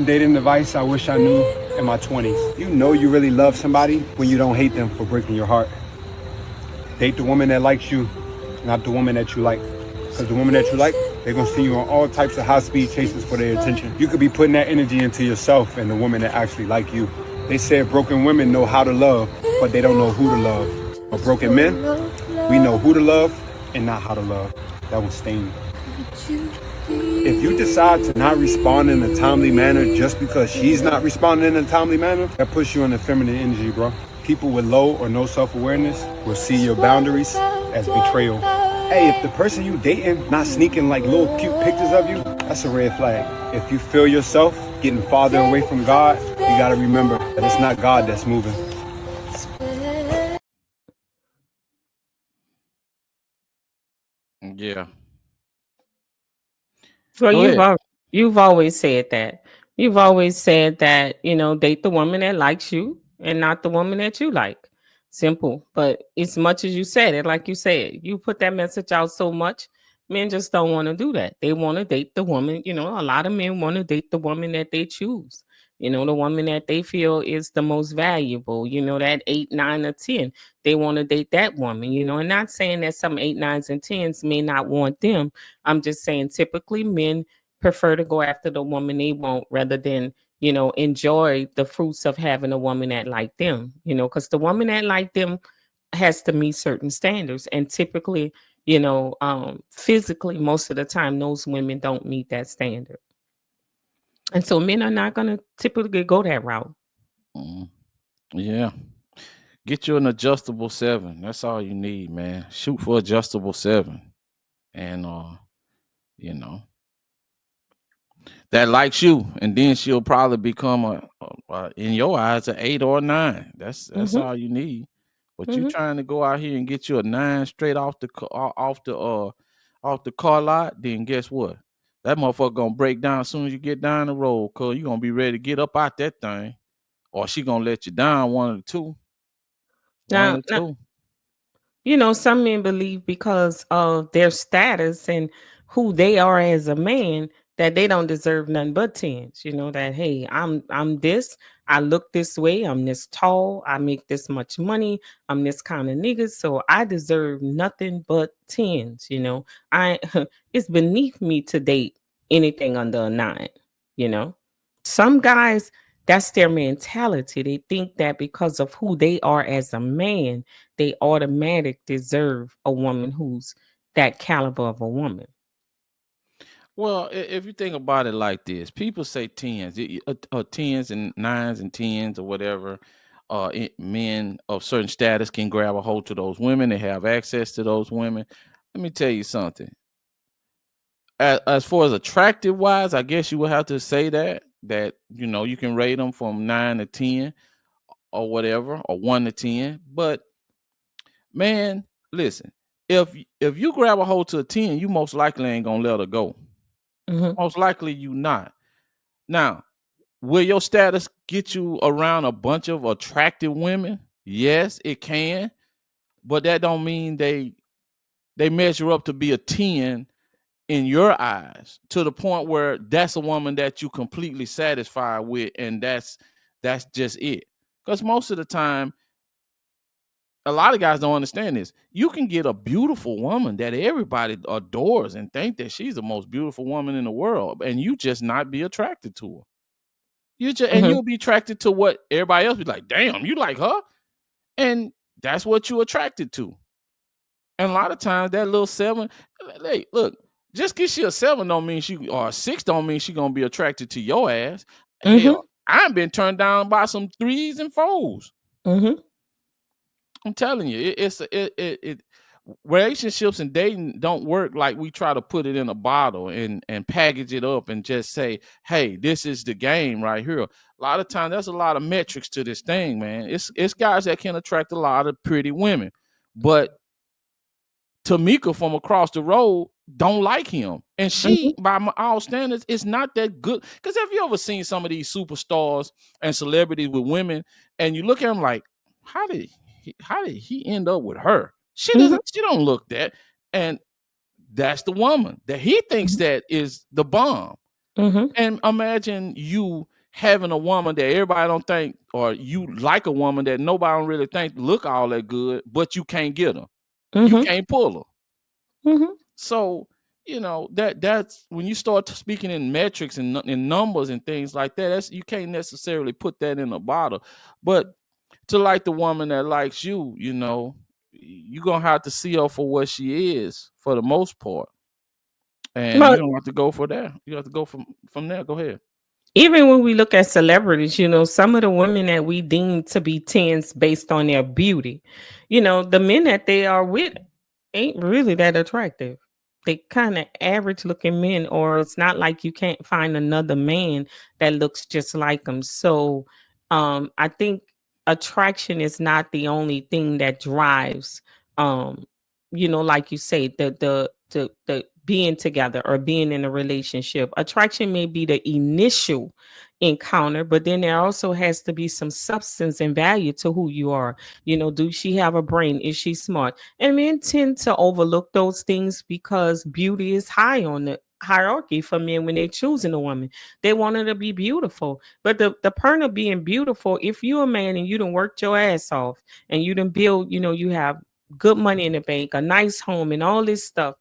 Dating advice I wish I knew in my 20s. You know you really love somebody when you don't hate them for breaking your heart. Date the woman that likes you, not the woman that you like. Because the woman that you like, they're going to see you on all types of high-speed chases for their attention. You could be putting that energy into yourself and the woman that actually like you. They said broken women know how to love, but they don't know who to love. But broken men, we know who to love and not how to love. That will stain you. If you decide to not respond in a timely manner just because she's not responding in a timely manner, that puts you in the feminine energy, bro. People with low or no self-awareness will see your boundaries as betrayal. Hey, if the person you dating not sneaking like little cute pictures of you, that's a red flag. If you feel yourself getting farther away from God, you gotta remember that it's not God that's moving. Yeah. So Go ahead. you've always said that. You've always said that, date the woman that likes you and not the woman that you like. Simple. But as much as you said it, like you said, you put that message out so much, men just don't want to do that. They want to date the woman, a lot of men want to date the woman that they choose. The woman that they feel is the most valuable, that 8, 9, or 10. They want to date that woman, and not saying that some 8, 9s, and 10s may not want them. I'm just saying typically men prefer to go after the woman they want rather than, enjoy the fruits of having a woman that like them, because the woman that like them has to meet certain standards. And typically, physically, most of the time, those women don't meet that standard. And so men are not going to typically go that route. Mm, yeah. Get you an adjustable 7. That's all you need, man. Shoot for adjustable 7. And you know, that likes you, and then she'll probably become in your eyes, an 8 or a 9. That's Hmm. all you need. But you Hmm. trying to go out here and get you a 9 straight off the car lot, then guess what? That motherfucker gonna break down as soon as you get down the road, cause you gonna be ready to get up out that thing, or she gonna let you down. One of the two. One of Now, the two. some men believe because of their status and who they are as a man that they don't deserve nothing but tens. That hey, I'm this, I look this way, I'm this tall, I make this much money, I'm this kind of nigga, so I deserve nothing but tens. I it's beneath me to date anything under a 9. You know, some guys, that's their mentality. They think that because of who they are as a man, they automatic deserve a woman who's that caliber of a woman. Well, if you think about it like this, people say tens, tens and nines and tens or whatever. Men of certain status can grab a hold to those women. They have access to those women. Let me tell you something. As far as attractive wise, I guess you would have to say that you can rate them from 9 to 10 or whatever, or 1 to 10. But man, listen, if you grab a hold to a 10, you most likely ain't gonna let her go. Hmm. Most likely you not. Now, will your status get you around a bunch of attractive women? Yes, it can, but that don't mean they measure up to be a 10 in your eyes, to the point where that's a woman that you completely satisfied with, and that's just it. Because most of the time, a lot of guys don't understand this. You can get a beautiful woman that everybody adores and think that she's the most beautiful woman in the world, and you just not be attracted to her. Hmm. You'll be attracted to what everybody else be like. Damn, you like her, and that's what you attracted to. And a lot of times that little 7, hey, look, just cause she a 7 don't mean she, or a 6 don't mean she gonna be attracted to your ass. Hmm. Hell, I've been turned down by some 3s and 4s. Hmm. I'm telling you, relationships and dating don't work like we try to put it in a bottle and package it up and just say, hey, this is the game right here. A lot of times there's a lot of metrics to this thing, man. It's guys that can attract a lot of pretty women, but Tamika from across the road don't like him, and she, Hmm. by all standards, is not that good. Because have you ever seen some of these superstars and celebrities with women, and you look at them like, how did he end up with her? She Hmm. doesn't. She don't look that, and that's the woman that he thinks that is the bomb. Mm-hmm. And imagine you having a woman that everybody don't think, or you like a woman that nobody don't really think look all that good, but you can't get her. You Mm-hmm. can't pull her. Mm-hmm. So, that's when you start speaking in metrics and in numbers and things like that. That's, you can't necessarily put that in a bottle. But to like the woman that likes you, you're gonna have to see her for what she is for the most part. And you Well, don't have to go for that. You have to go from there. Go ahead. even when we look at celebrities, some of the women that we deem to be tens based on their beauty, the men that they are with ain't really that attractive. They kind of average looking men, or it's not like you can't find another man that looks just like them. So I think attraction is not the only thing that drives like you say, the being together or being in a relationship. Attraction may be the initial encounter, but then there also has to be some substance and value to who you are. Do she have a brain? Is she smart? And men tend to overlook those things because beauty is high on the hierarchy for men when they're choosing a woman. They want her to be beautiful. But the point of being beautiful, if you're a man and you done worked your ass off and you done build, you have good money in the bank, a nice home, and all this stuff,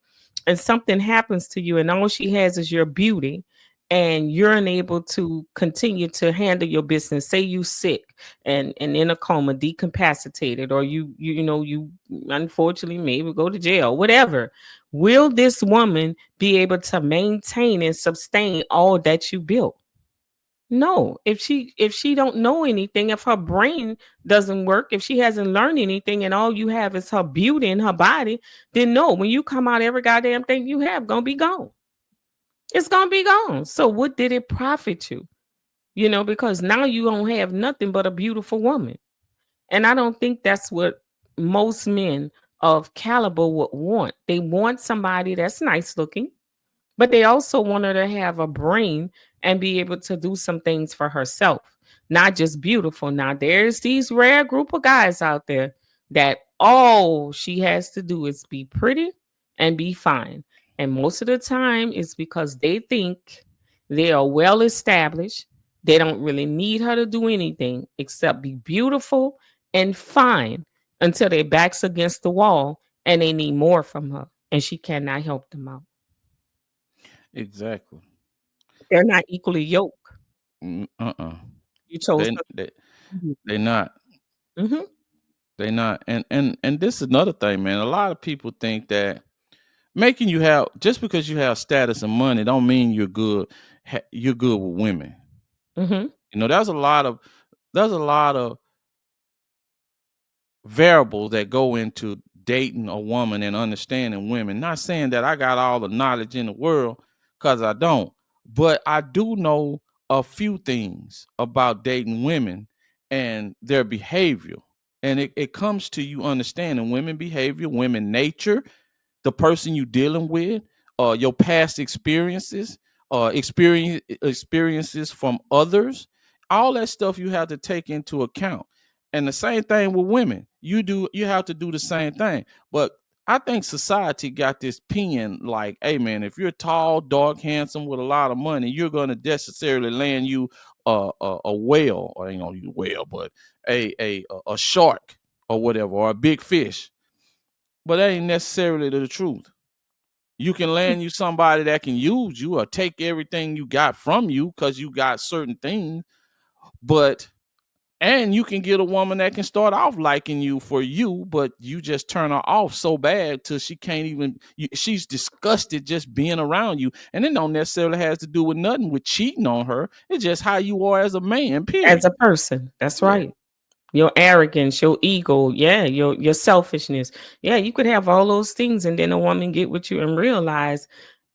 and something happens to you, and all she has is your beauty, and you're unable to continue to handle your business. Say you sick and in a coma, decapacitated, or you unfortunately maybe go to jail, whatever. Will this woman be able to maintain and sustain all that you built? No. If she don't know anything, if her brain doesn't work, if she hasn't learned anything and all you have is her beauty and her body, then no, when you come out, every goddamn thing you have gonna be gone. It's gonna be gone. So what did it profit you? Because now you don't have nothing but a beautiful woman. And I don't think that's what most men of caliber would want. They want somebody that's nice looking, but they also want her to have a brain and be able to do some things for herself, not just beautiful. Now, there's these rare group of guys out there that all she has to do is be pretty and be fine. And most of the time, it's because they think they are well established. They don't really need her to do anything except be beautiful and fine until their back's against the wall and they need more from her. And she cannot help them out. Exactly. They're not equally yoked. Uh-uh. You chose They her. they they not. Mhm. They not. And this is another thing, man. A lot of people think that making you have, just because you have status and money don't mean you're good with women. Mhm. There's a lot of variables that go into dating a woman and understanding women. Not saying that I got all the knowledge in the world, because I don't, but I do know a few things about dating women and their behavior. And it comes to you understanding women behavior, women nature, the person you dealing with, your past experiences, experiences from others. All that stuff you have to take into account. And the same thing with women. You have to do the same thing. But I think society got this pin like, hey man, if you're tall, dark, handsome with a lot of money, you're gonna necessarily land you a whale, or ain't gonna use whale, but a shark or whatever, or a big fish. But that ain't necessarily the truth. You can land you somebody that can use you or take everything you got from you because you got certain things, but and you can get a woman that can start off liking you for you, but you just turn her off so bad till she can't even. She's disgusted just being around you, and it don't necessarily has to do with nothing with cheating on her. It's just how you are as a man. As Period. a person. That's Yeah. right. Your arrogance, your ego, yeah, your selfishness. Yeah, you could have all those things and then a woman get with you and realize,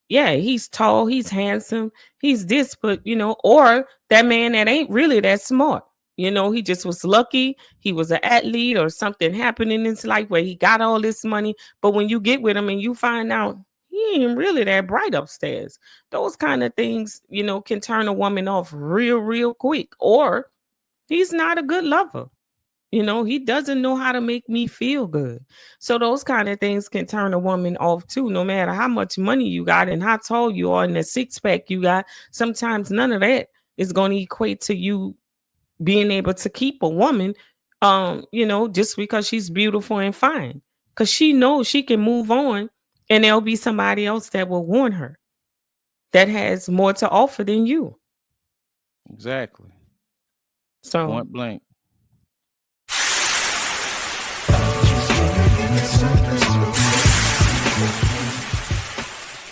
yeah, he's tall, he's handsome, he's this, but or that man that ain't really that smart. He just was lucky. He was an athlete or something happened in his life where he got all this money. But when you get with him and you find out he ain't really that bright upstairs, those kind of things, can turn a woman off real, real quick. Or he's not a good lover. You know, he doesn't know how to make me feel good. So those kind of things can turn a woman off too, no matter how much money you got and how tall you are and the six pack you got. Sometimes none of that is going to equate to you being able to keep a woman, you know, just because she's beautiful and fine. Because she knows she can move on and there'll be somebody else that will want her that has more to offer than you. Exactly. So Point blank.